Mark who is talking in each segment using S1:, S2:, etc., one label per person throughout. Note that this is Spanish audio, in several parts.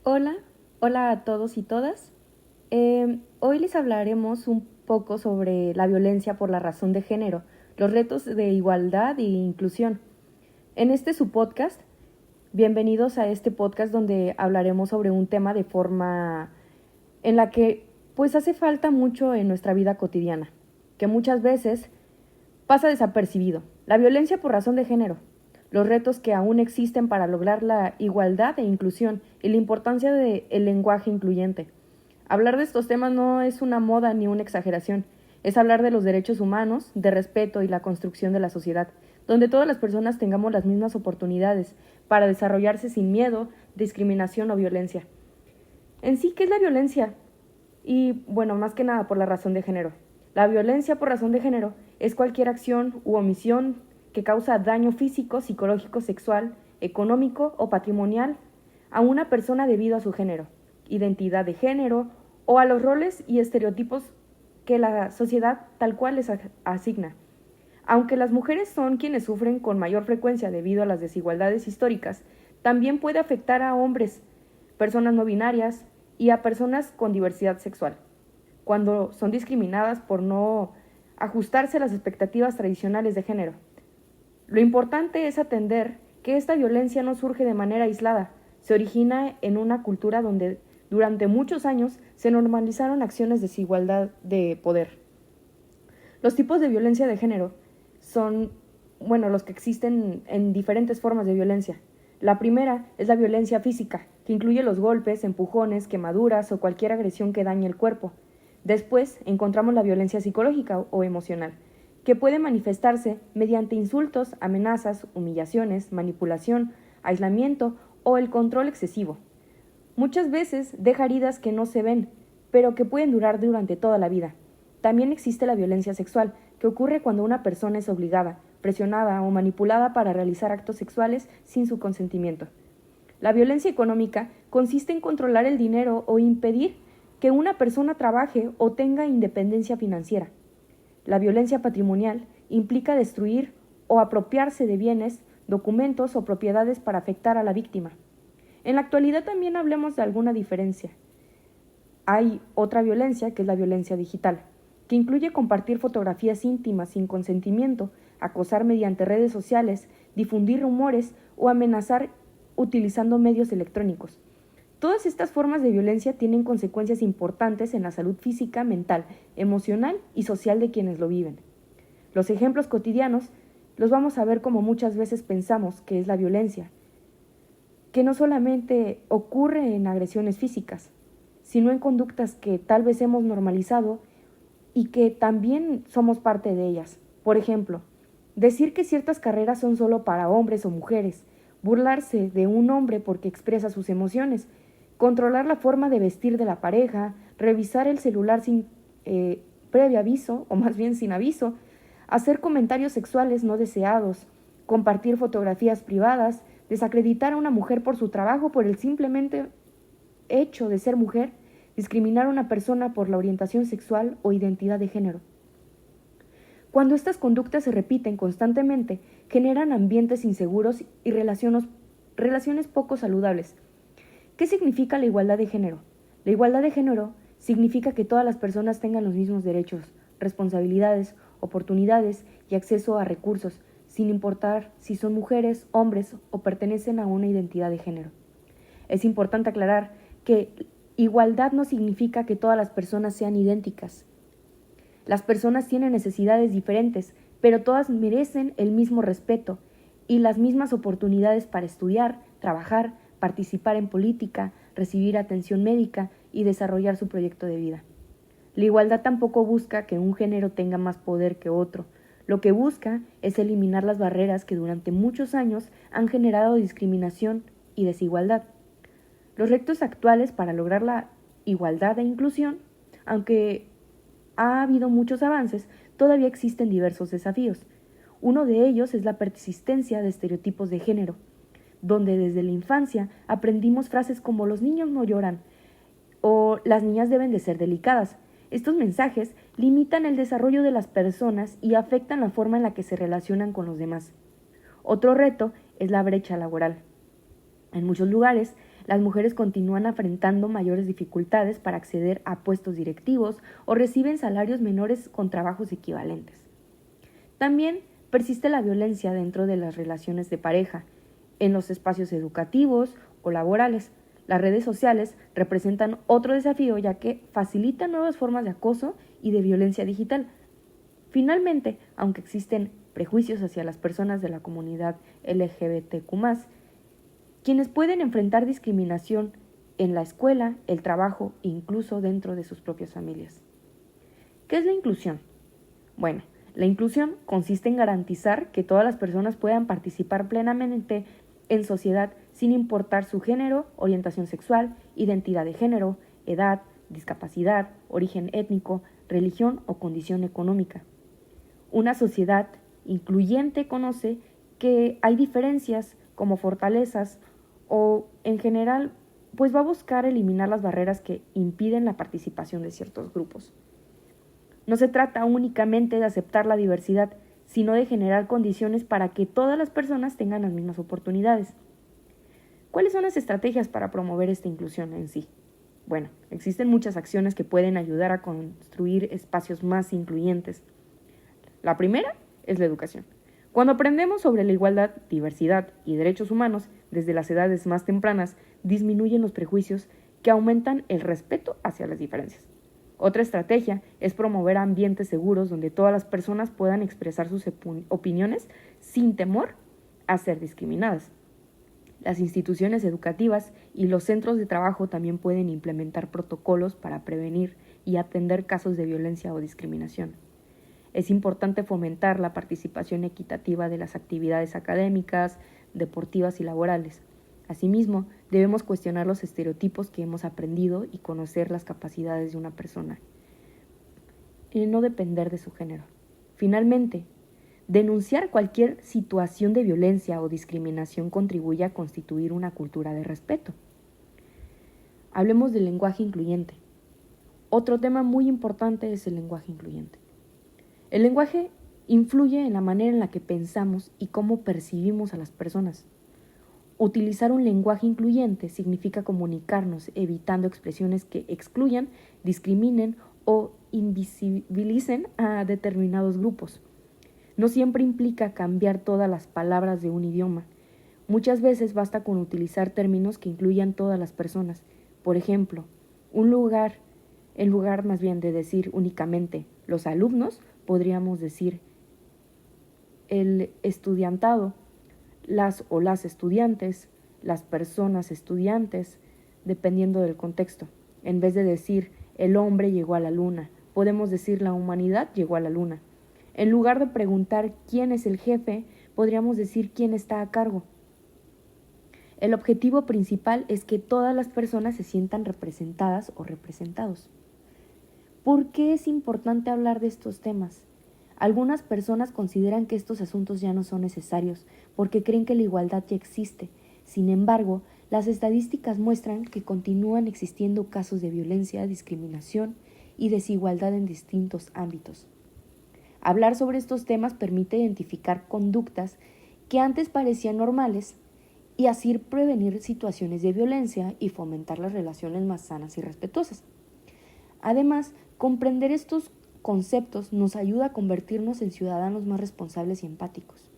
S1: Hola, hola a todos y todas. Hoy les hablaremos un poco sobre la violencia por la razón de género, los retos de igualdad e inclusión. En este su podcast, bienvenidos a este podcast donde hablaremos sobre un tema de forma en la que pues hace falta mucho en nuestra vida cotidiana, que muchas veces pasa desapercibido. La violencia por razón de género, los retos que aún existen para lograr la igualdad e inclusión y la importancia del lenguaje incluyente. Hablar de estos temas no es una moda ni una exageración, es hablar de los derechos humanos, de respeto y la construcción de la sociedad, donde todas las personas tengamos las mismas oportunidades para desarrollarse sin miedo, discriminación o violencia. En sí, ¿qué es la violencia? Y bueno, más que nada por la razón de género. La violencia por razón de género es cualquier acción u omisión que causa daño físico, psicológico, sexual, económico o patrimonial a una persona debido a su género, identidad de género o a los roles y estereotipos que la sociedad tal cual les asigna. Aunque las mujeres son quienes sufren con mayor frecuencia debido a las desigualdades históricas, también puede afectar a hombres, personas no binarias y a personas con diversidad sexual, cuando son discriminadas por no ajustarse a las expectativas tradicionales de género. Lo importante es atender que esta violencia no surge de manera aislada, se origina en una cultura donde durante muchos años se normalizaron acciones de desigualdad de poder. Los tipos de violencia de género son, los que existen en diferentes formas de violencia. La primera es la violencia física, que incluye los golpes, empujones, quemaduras o cualquier agresión que dañe el cuerpo. Después encontramos la violencia psicológica o emocional, que puede manifestarse mediante insultos, amenazas, humillaciones, manipulación, aislamiento o el control excesivo. Muchas veces deja heridas que no se ven, pero que pueden durar durante toda la vida. También existe la violencia sexual, que ocurre cuando una persona es obligada, presionada o manipulada para realizar actos sexuales sin su consentimiento. La violencia económica consiste en controlar el dinero o impedir que una persona trabaje o tenga independencia financiera. La violencia patrimonial implica destruir o apropiarse de bienes, documentos o propiedades para afectar a la víctima. En la actualidad también hablemos de alguna diferencia. Hay otra violencia, que es la violencia digital, que incluye compartir fotografías íntimas sin consentimiento, acosar mediante redes sociales, difundir rumores o amenazar utilizando medios electrónicos. Todas estas formas de violencia tienen consecuencias importantes en la salud física, mental, emocional y social de quienes lo viven. Los ejemplos cotidianos los vamos a ver como muchas veces pensamos que es la violencia, que no solamente ocurre en agresiones físicas, sino en conductas que tal vez hemos normalizado y que también somos parte de ellas. Por ejemplo, decir que ciertas carreras son solo para hombres o mujeres, burlarse de un hombre porque expresa sus emociones, controlar la forma de vestir de la pareja, revisar el celular sin previo aviso, o más bien sin aviso, hacer comentarios sexuales no deseados, compartir fotografías privadas, desacreditar a una mujer por su trabajo por el simplemente hecho de ser mujer, discriminar a una persona por la orientación sexual o identidad de género. Cuando estas conductas se repiten constantemente, generan ambientes inseguros y relaciones poco saludables. ¿Qué significa la igualdad de género? La igualdad de género significa que todas las personas tengan los mismos derechos, responsabilidades, oportunidades y acceso a recursos, sin importar si son mujeres, hombres o pertenecen a una identidad de género. Es importante aclarar que igualdad no significa que todas las personas sean idénticas. Las personas tienen necesidades diferentes, pero todas merecen el mismo respeto y las mismas oportunidades para estudiar, trabajar, participar en política, recibir atención médica y desarrollar su proyecto de vida. La igualdad tampoco busca que un género tenga más poder que otro. Lo que busca es eliminar las barreras que durante muchos años han generado discriminación y desigualdad. Los retos actuales para lograr la igualdad e inclusión, aunque ha habido muchos avances, todavía existen diversos desafíos. Uno de ellos es la persistencia de estereotipos de género, donde desde la infancia aprendimos frases como los niños no lloran o las niñas deben de ser delicadas. Estos mensajes limitan el desarrollo de las personas y afectan la forma en la que se relacionan con los demás. Otro reto es la brecha laboral. En muchos lugares, las mujeres continúan enfrentando mayores dificultades para acceder a puestos directivos o reciben salarios menores con trabajos equivalentes. También persiste la violencia dentro de las relaciones de pareja, en los espacios educativos o laborales. Las redes sociales representan otro desafío ya que facilitan nuevas formas de acoso y de violencia digital. Finalmente, aunque existen prejuicios hacia las personas de la comunidad LGBTQ+, quienes pueden enfrentar discriminación en la escuela, el trabajo e incluso dentro de sus propias familias. ¿Qué es la inclusión? Bueno, la inclusión consiste en garantizar que todas las personas puedan participar plenamente en sociedad sin importar su género, orientación sexual, identidad de género, edad, discapacidad, origen étnico, religión o condición económica. Una sociedad incluyente conoce que hay diferencias como fortalezas o, en general, pues va a buscar eliminar las barreras que impiden la participación de ciertos grupos. No se trata únicamente de aceptar la diversidad, sino de generar condiciones para que todas las personas tengan las mismas oportunidades. ¿Cuáles son las estrategias para promover esta inclusión en sí? Bueno, existen muchas acciones que pueden ayudar a construir espacios más incluyentes. La primera es la educación. Cuando aprendemos sobre la igualdad, diversidad y derechos humanos desde las edades más tempranas, disminuyen los prejuicios que aumentan el respeto hacia las diferencias. Otra estrategia es promover ambientes seguros donde todas las personas puedan expresar sus opiniones sin temor a ser discriminadas. Las instituciones educativas y los centros de trabajo también pueden implementar protocolos para prevenir y atender casos de violencia o discriminación. Es importante fomentar la participación equitativa de las actividades académicas, deportivas y laborales. Asimismo, debemos cuestionar los estereotipos que hemos aprendido y conocer las capacidades de una persona, y no depender de su género. Finalmente, denunciar cualquier situación de violencia o discriminación contribuye a constituir una cultura de respeto. Hablemos del lenguaje incluyente. Otro tema muy importante es el lenguaje incluyente. El lenguaje influye en la manera en la que pensamos y cómo percibimos a las personas. Utilizar un lenguaje incluyente significa comunicarnos evitando expresiones que excluyan, discriminen o invisibilicen a determinados grupos. No siempre implica cambiar todas las palabras de un idioma. Muchas veces basta con utilizar términos que incluyan todas las personas. Por ejemplo, en lugar más bien de decir únicamente los alumnos, podríamos decir el estudiantado, las o las estudiantes, las personas estudiantes, dependiendo del contexto. En vez de decir el hombre llegó a la luna, podemos decir la humanidad llegó a la luna. En lugar de preguntar quién es el jefe, podríamos decir quién está a cargo. El objetivo principal es que todas las personas se sientan representadas o representados. ¿Por qué es importante hablar de estos temas? Algunas personas consideran que estos asuntos ya no son necesarios porque creen que la igualdad ya existe. Sin embargo, las estadísticas muestran que continúan existiendo casos de violencia, discriminación y desigualdad en distintos ámbitos. Hablar sobre estos temas permite identificar conductas que antes parecían normales y así prevenir situaciones de violencia y fomentar las relaciones más sanas y respetuosas. Además, comprender estos conceptos nos ayuda a convertirnos en ciudadanos más responsables y empáticos.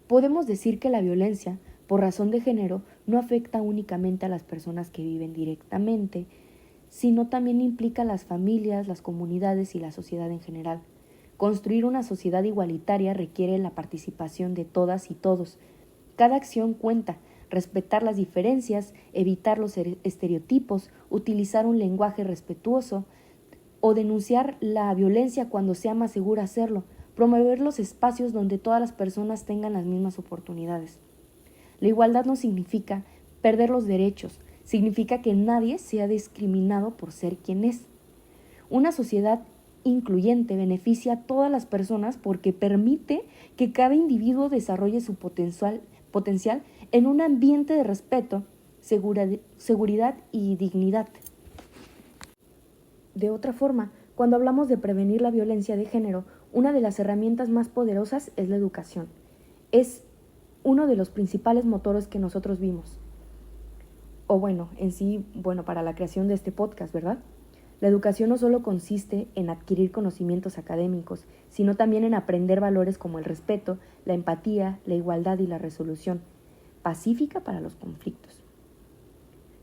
S1: Podemos decir que la violencia por razón de género no afecta únicamente a las personas que viven directamente, sino también implica a las familias, las comunidades y la sociedad en general. Construir una sociedad igualitaria requiere la participación de todas y todos. Cada acción cuenta. Respetar las diferencias, evitar los estereotipos, utilizar un lenguaje respetuoso o denunciar la violencia cuando sea más seguro hacerlo, promover los espacios donde todas las personas tengan las mismas oportunidades. La igualdad no significa perder los derechos, significa que nadie sea discriminado por ser quien es. Una sociedad incluyente beneficia a todas las personas porque permite que cada individuo desarrolle su potencial en un ambiente de respeto, seguridad y dignidad. De otra forma, cuando hablamos de prevenir la violencia de género, una de las herramientas más poderosas es la educación. Es uno de los principales motores que nosotros vimos. o bueno, en sí, bueno, para la creación de este podcast, ¿verdad? La educación no solo consiste en adquirir conocimientos académicos, sino también en aprender valores como el respeto, la empatía, la igualdad y la resolución pacífica para los conflictos.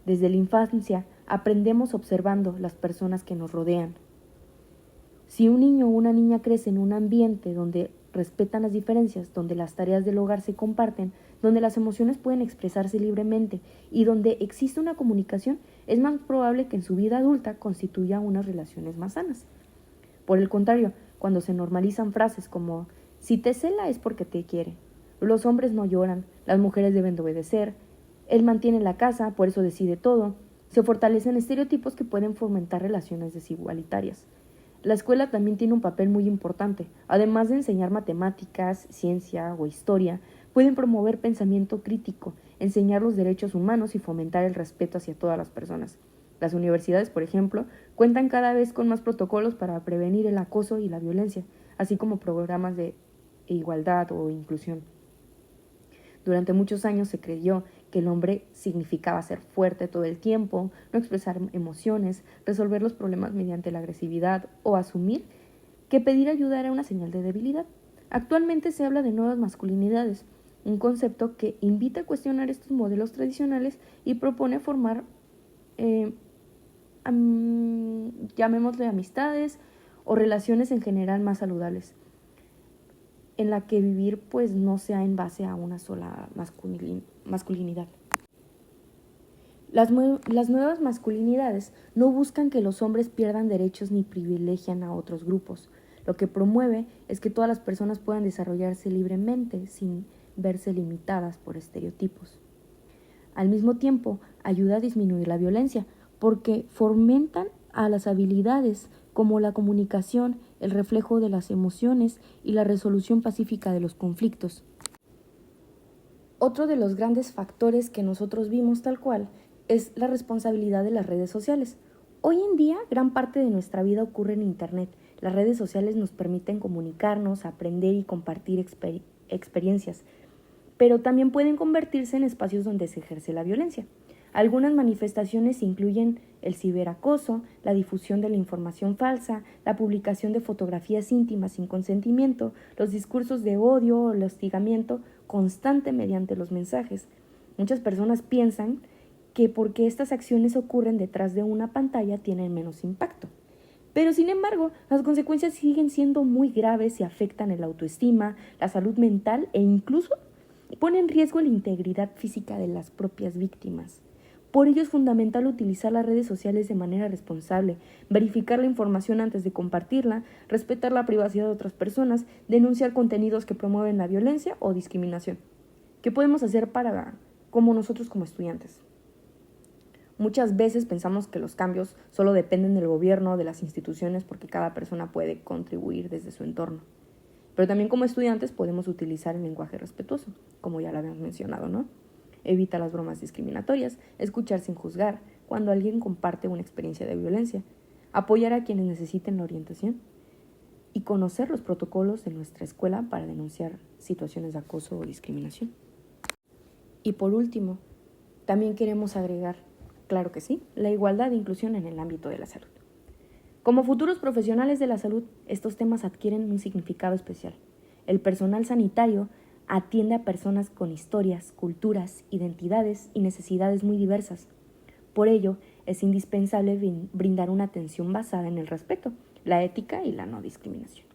S1: Desde la infancia aprendemos observando las personas que nos rodean. Si un niño o una niña crece en un ambiente donde respetan las diferencias, donde las tareas del hogar se comparten, donde las emociones pueden expresarse libremente y donde existe una comunicación, es más probable que en su vida adulta constituya unas relaciones más sanas. Por el contrario, cuando se normalizan frases como si te cela es porque te quiere, los hombres no lloran, las mujeres deben de obedecer, él mantiene la casa, por eso decide todo, se fortalecen estereotipos que pueden fomentar relaciones desigualitarias. La escuela también tiene un papel muy importante. Además de enseñar matemáticas, ciencia o historia, pueden promover pensamiento crítico, enseñar los derechos humanos y fomentar el respeto hacia todas las personas. Las universidades, por ejemplo, cuentan cada vez con más protocolos para prevenir el acoso y la violencia, así como programas de igualdad o inclusión. Durante muchos años se creyó que el hombre significaba ser fuerte todo el tiempo, no expresar emociones, resolver los problemas mediante la agresividad o asumir que pedir ayuda era una señal de debilidad. Actualmente se habla de nuevas masculinidades, un concepto que invita a cuestionar estos modelos tradicionales y propone formar, llamémosle amistades o relaciones en general más saludables, en la que vivir pues no sea en base a una sola masculinidad. Las nuevas masculinidades no buscan que los hombres pierdan derechos ni privilegian a otros grupos. Lo que promueve es que todas las personas puedan desarrollarse libremente sin verse limitadas por estereotipos. Al mismo tiempo, ayuda a disminuir la violencia porque fomentan a las habilidades como la comunicación, el reflejo de las emociones y la resolución pacífica de los conflictos. Otro de los grandes factores que nosotros vimos tal cual es la responsabilidad de las redes sociales. Hoy en día, gran parte de nuestra vida ocurre en Internet. Las redes sociales nos permiten comunicarnos, aprender y compartir experiencias, pero también pueden convertirse en espacios donde se ejerce la violencia. Algunas manifestaciones incluyen el ciberacoso, la difusión de la información falsa, la publicación de fotografías íntimas sin consentimiento, los discursos de odio o el hostigamiento constante mediante los mensajes. Muchas personas piensan que porque estas acciones ocurren detrás de una pantalla tienen menos impacto. Pero sin embargo, las consecuencias siguen siendo muy graves y afectan el autoestima, la salud mental e incluso ponen en riesgo la integridad física de las propias víctimas. Por ello es fundamental utilizar las redes sociales de manera responsable, verificar la información antes de compartirla, respetar la privacidad de otras personas, denunciar contenidos que promueven la violencia o discriminación. ¿Qué podemos hacer como nosotros como estudiantes? Muchas veces pensamos que los cambios solo dependen del gobierno o de las instituciones porque cada persona puede contribuir desde su entorno. Pero también como estudiantes podemos utilizar el lenguaje respetuoso, como ya lo habíamos mencionado, ¿no? Evita las bromas discriminatorias, escuchar sin juzgar cuando alguien comparte una experiencia de violencia, apoyar a quienes necesiten la orientación y conocer los protocolos de nuestra escuela para denunciar situaciones de acoso o discriminación. Y por último, también queremos agregar, claro que sí, la igualdad e inclusión en el ámbito de la salud. Como futuros profesionales de la salud, estos temas adquieren un significado especial. El personal sanitario atiende a personas con historias, culturas, identidades y necesidades muy diversas. Por ello, es indispensable brindar una atención basada en el respeto, la ética y la no discriminación.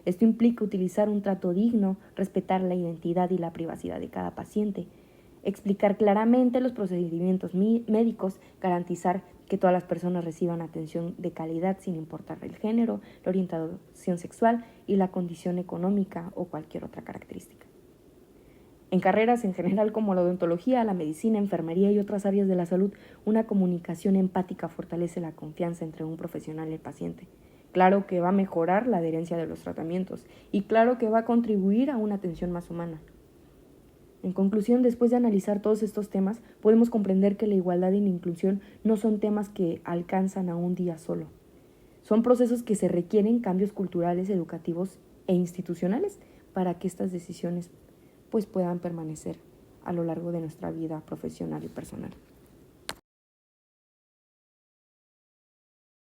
S1: Esto implica utilizar un trato digno, respetar la identidad y la privacidad de cada paciente, explicar claramente los procedimientos médicos, garantizar que todas las personas reciban atención de calidad sin importar el género, la orientación sexual y la condición económica o cualquier otra característica. En carreras en general como la odontología, la medicina, enfermería y otras áreas de la salud, una comunicación empática fortalece la confianza entre un profesional y el paciente. Claro que va a mejorar la adherencia de los tratamientos y claro que va a contribuir a una atención más humana. En conclusión, después de analizar todos estos temas, podemos comprender que la igualdad y la inclusión no son temas que alcanzan a un día solo. Son procesos que se requieren cambios culturales, educativos e institucionales para que estas decisiones puedan permanecer a lo largo de nuestra vida profesional y personal.